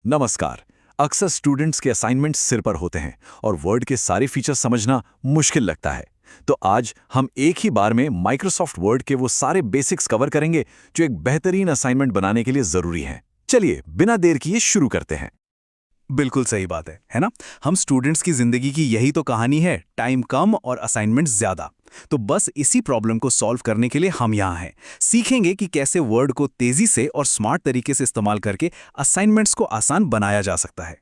नमस्कार। अक्सर स्टूडेंट्स के असाइनमेंट्स सिर पर होते हैं और वर्ड के सारे फीचर्स समझना मुश्किल लगता है। तो आज हम एक ही बार में माइक्रोसॉफ्ट वर्ड के वो सारे बेसिक्स कवर करेंगे जो एक बेहतरीन असाइनमेंट बनाने के लिए जरूरी हैं। चलिए बिना देर किए शुरू करते हैं। बिल्कुल सही बात है ना। हम स्टूडेंट्स की जिंदगी की यही तो कहानी है, टाइम कम और असाइनमेंट्स ज्यादा। तो बस इसी प्रॉब्लम को सॉल्व करने के लिए हम यहाँ हैं। सीखेंगे कि कैसे वर्ड को तेजी से और स्मार्ट तरीके से इस्तेमाल करके असाइनमेंट्स को आसान बनाया जा सकता है।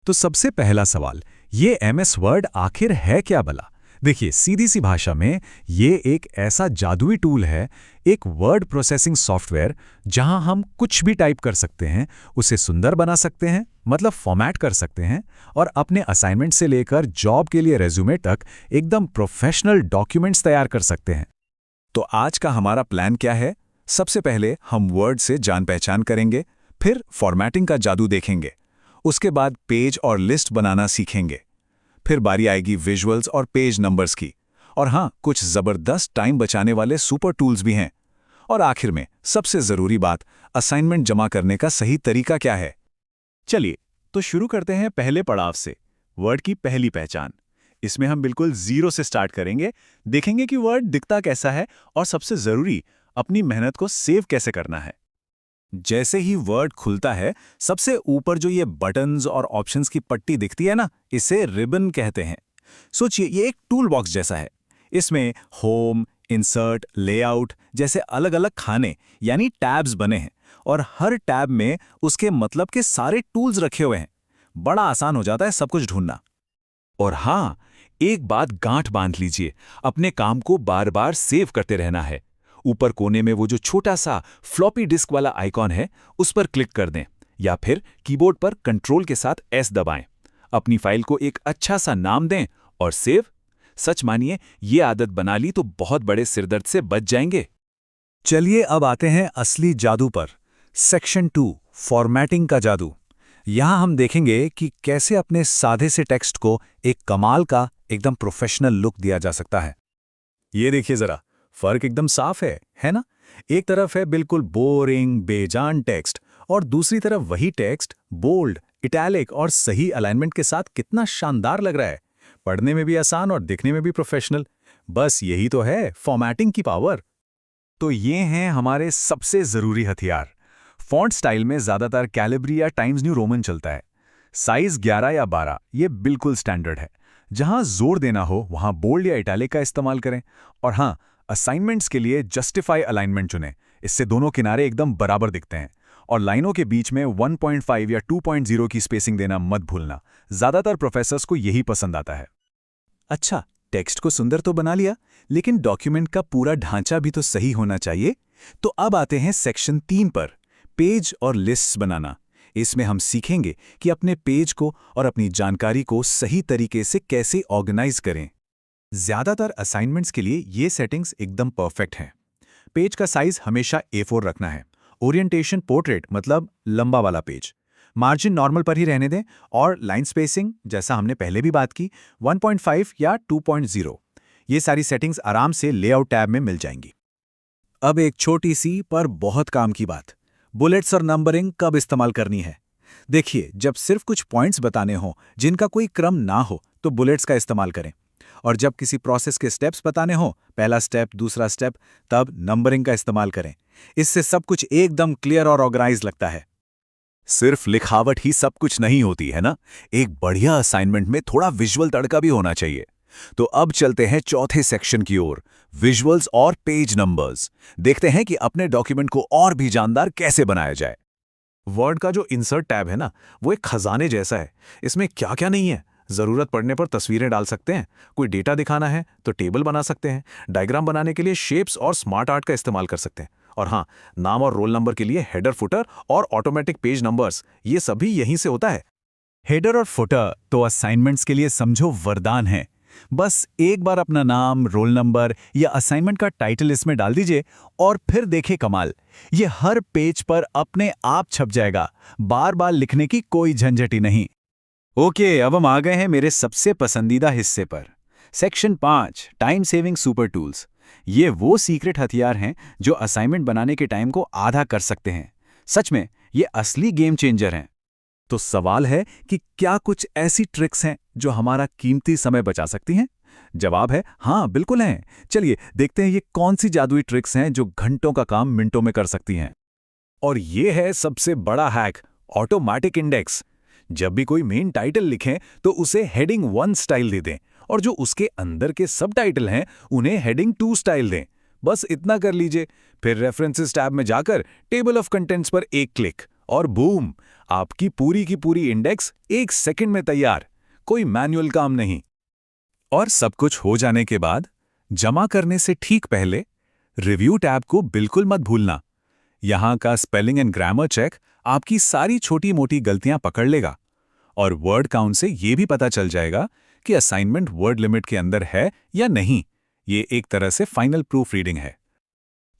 तो सबसे पहला सवाल, ये एमएस वर्ड आखिर है क्या भला? देखिए, सीधी सी भाषा में ये एक ऐसा जादुई टूल है, एक वर्ड प्रोसेसिंग सॉफ्टवेयर जहां हम कुछ भी टाइप कर सकते हैं, उसे सुंदर बना सकते हैं, मतलब फॉर्मेट कर सकते हैं, और अपने असाइनमेंट से लेकर जॉब के लिए रेज्यूमे तक एकदम प्रोफेशनल डॉक्यूमेंट्स तैयार कर सकते हैं। तो आज का हमारा प्लान क्या है? सबसे पहले हम वर्ड से जान पहचान करेंगे, फिर फॉर्मेटिंग का जादू देखेंगे, उसके बाद पेज और लिस्ट बनाना सीखेंगे, फिर बारी आएगी विजुअल्स और पेज नंबर्स की, और हाँ, कुछ जबरदस्त टाइम बचाने वाले सुपर टूल्स भी हैं। और आखिर में सबसे जरूरी बात, असाइनमेंट जमा करने का सही तरीका क्या है। चलिए, तो शुरू करते हैं पहले पड़ाव से, वर्ड की पहली पहचान। इसमें हम बिल्कुल जीरो से स्टार्ट करेंगे, देखेंगे कि वर्ड दिखता कैसा है और सबसे जरूरी, अपनी मेहनत को सेव कैसे करना है। जैसे ही वर्ड खुलता है, सबसे ऊपर जो ये बटन्स और ऑप्शंस की पट्टी दिखती है ना, इसे रिबन कहते हैं। सोचिए, ये एक टूल बॉक्स जैसा है। इसमें होम, इंसर्ट, लेआउट जैसे अलग अलग खाने यानी टैब्स बने हैं, और हर टैब में उसके मतलब के सारे टूल्स रखे हुए हैं। बड़ा आसान हो जाता है सब कुछ ढूंढना। और हाँ, एक बात गांठ बांध लीजिए, अपने काम को बार बार सेव करते रहना है। ऊपर कोने में वो जो छोटा सा फ्लॉपी डिस्क वाला आइकॉन है, उस पर क्लिक कर दें, या फिर कीबोर्ड पर कंट्रोल के साथ एस दबाएं। अपनी फाइल को एक अच्छा सा नाम दें और सेव। सच मानिए, ये आदत बना ली तो बहुत बड़े सिरदर्द से बच जाएंगे। चलिए अब आते हैं असली जादू पर। सेक्शन 2, फॉर्मेटिंग का जादू। यहाँ हम देखेंगे कि कैसे अपने सादे से टेक्स्ट को एक कमाल का, एकदम प्रोफेशनल लुक दिया जा सकता है। ये देखिए जरा, फर्क एकदम साफ है ना? एक तरफ है बिल्कुल बोरिंग बेजान टेक्स्ट, और दूसरी तरफ वही टेक्स्ट बोल्ड, इटैलिक और सही अलाइनमेंट के साथ कितना शानदार लग रहा है। पढ़ने में भी आसान और दिखने में भी प्रोफेशनल। बस यही तो है फॉर्मेटिंग की पावर। तो ये हैं हमारे सबसे जरूरी हथियार। फॉन्ट स्टाइल में ज्यादातर कैलिब्री या टाइम्स न्यू रोमन चलता है। साइज 11 या 12 ये बिल्कुल स्टैंडर्ड है। जहां जोर देना हो वहां बोल्ड या इटैलिक का इस्तेमाल करें। और हाँ, असाइनमेंट्स के लिए जस्टिफाई अलाइनमेंट चुनें। इससे दोनों किनारे एकदम बराबर दिखते हैं। और लाइनों के बीच में 1.5 या 2.0 की स्पेसिंग देना मत भूलना। ज्यादातर प्रोफेसर्स को यही पसंद आता है। अच्छा, टेक्स्ट को सुंदर तो बना लिया, लेकिन डॉक्यूमेंट का पूरा ढांचा भी तो सही होना चाहिए। तो अब आते हैं सेक्शन 3 पर, पेज और लिस्ट्स बनाना। इसमें हम सीखेंगे कि अपने पेज को और अपनी जानकारी को सही तरीके से कैसे ऑर्गेनाइज करें। ज्यादातर असाइनमेंट्स के लिए ये सेटिंग्स एकदम परफेक्ट हैं। पेज का साइज हमेशा A4 रखना है। ओरिएंटेशन पोर्ट्रेट मतलब लंबा वाला पेज। मार्जिन नॉर्मल पर ही रहने दें, और लाइन स्पेसिंग जैसा हमने पहले भी बात की 1.5 या 2.0। ये सारी सेटिंग्स आराम से लेआउट टैब में मिल जाएंगी। अब एक छोटी सी पर बहुत काम की बात, बुलेट्स और नंबरिंग कब इस्तेमाल करनी है। देखिए, जब सिर्फ कुछ पॉइंट्स बताने हो जिनका कोई क्रम ना हो, तो बुलेट्स का इस्तेमाल करें। और जब किसी प्रोसेस के स्टेप्स बताने हो, पहला स्टेप, दूसरा स्टेप, तब नंबरिंग का इस्तेमाल करें। इससे सब कुछ एकदम क्लियर और ऑर्गेनाइज लगता है। सिर्फ लिखावट ही सब कुछ नहीं होती है ना, एक बढ़िया असाइनमेंट में थोड़ा विजुअल तड़का भी होना चाहिए। तो अब चलते हैं चौथे सेक्शन की ओर, विजुअल्स और पेज नंबर्स। देखते हैं कि अपने डॉक्यूमेंट को और भी जानदार कैसे बनाया जाए। वर्ड का जो इंसर्ट टैब है ना, वो एक खजाने जैसा है। इसमें क्या क्या नहीं है। जरूरत पड़ने पर तस्वीरें डाल सकते हैं, कोई डेटा दिखाना है तो टेबल बना सकते हैं, डायग्राम बनाने के लिए शेप्स और स्मार्ट आर्ट का इस्तेमाल कर सकते हैं, और हाँ, नाम और रोल नंबर के लिए हेडर फुटर और ऑटोमेटिक पेज नंबर्स, ये सभी यहीं से होता है। हेडर और फुटर तो असाइनमेंट्स के लिए समझो वरदान है। बस एक बार अपना नाम, रोल नंबर या असाइनमेंट का टाइटल इसमें डाल दीजिए, और फिर देखें कमाल, ये हर पेज पर अपने आप छप जाएगा। बार बार लिखने की कोई झंझट ही नहीं। ओके, अब हम आ गए हैं मेरे सबसे पसंदीदा हिस्से पर। Section 5, time saving super tools. ये वो सीक्रेट हथियार हैं जो असाइनमेंट बनाने के टाइम को आधा कर सकते हैं। सच में ये असली गेम चेंजर हैं। तो सवाल है कि क्या कुछ ऐसी ट्रिक्स हैं जो हमारा कीमती समय बचा सकती हैं? जवाब है हाँ, बिल्कुल हैं। चलिए देखते हैं ये कौन सी जादुई ट्रिक्स हैं जो घंटों का काम मिनटों में कर सकती हैं। और ये है सबसे बड़ा हैक, ऑटोमेटिक इंडेक्स। जब भी कोई मेन टाइटल लिखें तो उसे हेडिंग 1 स्टाइल दे दें और जो उसके अंदर के सब टाइटल हैं उन्हें हेडिंग 2 स्टाइल दें। बस इतना कर लीजिए। फिर रेफरेंसेस टैब में जाकर टेबल ऑफ कंटेंट्स पर एक क्लिक और बूम, आपकी पूरी की पूरी इंडेक्स 1 सेकंड में तैयार। कोई मैनुअल काम नहीं। और सब कुछ हो जाने के बाद जमा करने से ठीक पहले रिव्यू टैब को बिल्कुल मत भूलना। यहां का स्पेलिंग एंड ग्रामर चेक आपकी सारी छोटी मोटी गलतियां पकड़ लेगा और वर्ड काउंट से यह भी पता चल जाएगा कि असाइनमेंट वर्ड लिमिट के अंदर है या नहीं। ये एक तरह से फाइनल प्रूफ रीडिंग है।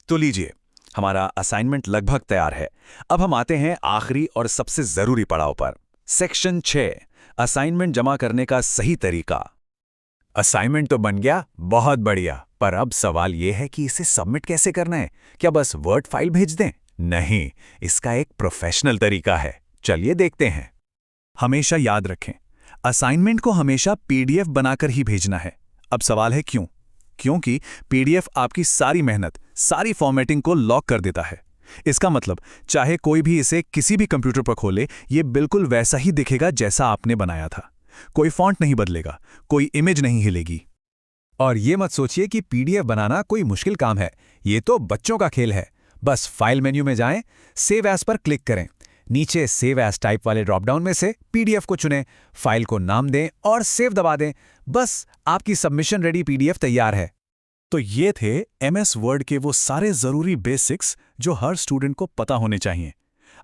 तो लीजिए, हमारा असाइनमेंट लगभग तैयार है। अब हम आते हैं आखिरी और सबसे जरूरी पड़ाव पर। सेक्शन 6, असाइनमेंट जमा करने का सही तरीका। असाइनमेंट तो बन गया, बहुत बढ़िया। पर अब सवाल यह है कि इसे सबमिट कैसे करना है? क्या बस वर्ड फाइल भेज दें? नहीं, इसका एक प्रोफेशनल तरीका है। चलिए देखते हैं। हमेशा याद रखें, असाइनमेंट को हमेशा पीडीएफ बनाकर ही भेजना है। अब सवाल है क्यों? क्योंकि पीडीएफ आपकी सारी मेहनत, सारी फॉर्मेटिंग को लॉक कर देता है। इसका मतलब चाहे कोई भी इसे किसी भी कंप्यूटर पर खोले, ये बिल्कुल वैसा ही दिखेगा जैसा आपने बनाया था। कोई फॉन्ट नहीं बदलेगा, कोई इमेज नहीं हिलेगी। और ये मत सोचिए कि पीडीएफ बनाना कोई मुश्किल काम है। ये तो बच्चों का खेल है। बस फाइल मेन्यू में जाएं, सेव एज पर क्लिक करें। नीचे सेव एज टाइप वाले ड्रॉप डाउन में से पीडीएफ को चुनें, फाइल को नाम दें और सेव दबा दें। बस आपकी सबमिशन रेडी पीडीएफ तैयार है। तो ये थे MS वर्ड के वो सारे जरूरी बेसिक्स जो हर स्टूडेंट को पता होने चाहिए।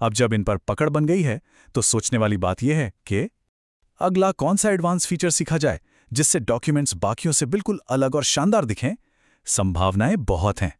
अब जब इन पर पकड़ बन गई है तो सोचने वाली बात यह है कि अगला कौन सा एडवांस फीचर सीखा जाए जिससे डॉक्यूमेंट्स बाकियों से बिल्कुल अलग और शानदार दिखें। संभावनाएं बहुत हैं।